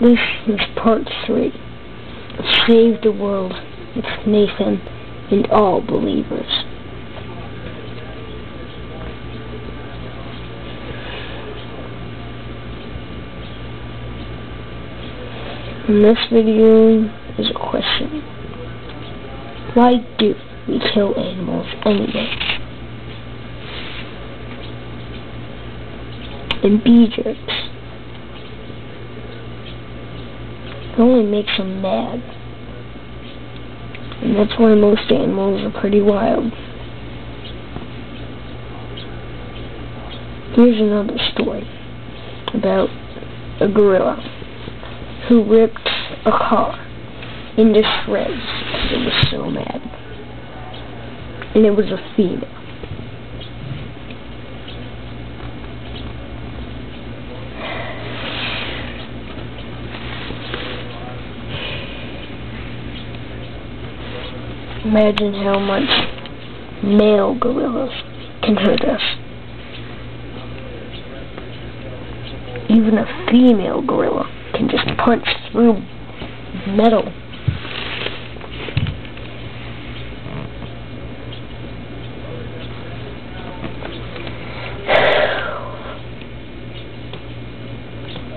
This is part 3 of Save the World with Nathan and all believers. And this video is a question. Why do we kill animals anyway? And bee jerks. It only makes them mad. And that's why most animals are pretty wild. Here's another story about a gorilla who ripped a car into shreds because it was so mad. And it was a female. Imagine how much male gorillas can hurt us. Even a female gorilla can just punch through metal.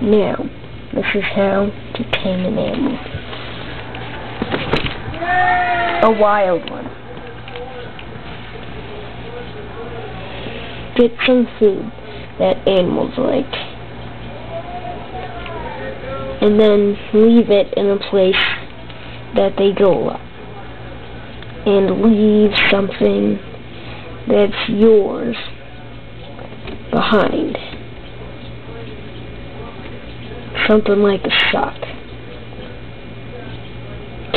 Now, this is how to tame an animal. A wild one. Get some food that animals like, and then leave it in a place that they go a lot, and leave something that's yours behind. Something like a sock.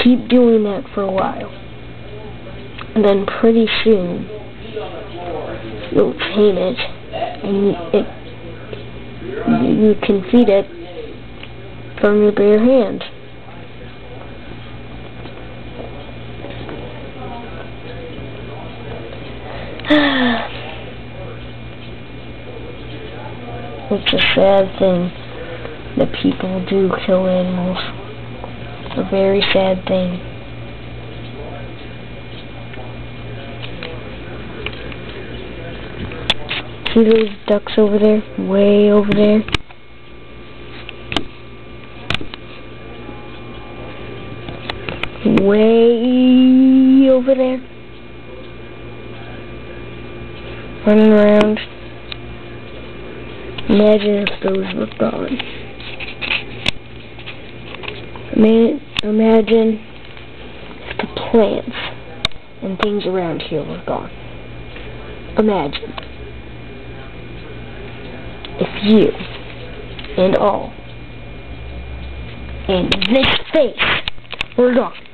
Keep doing that for a while, and then pretty soon you'll tame it, and you can feed it from your bare hands. It's a sad thing that people do kill animals. A very sad thing. See those ducks over there? Way over there? Way over there? Running around. Imagine if those were gone. Imagine if the plants and things around here were gone. Imagine if you and all and this face were gone.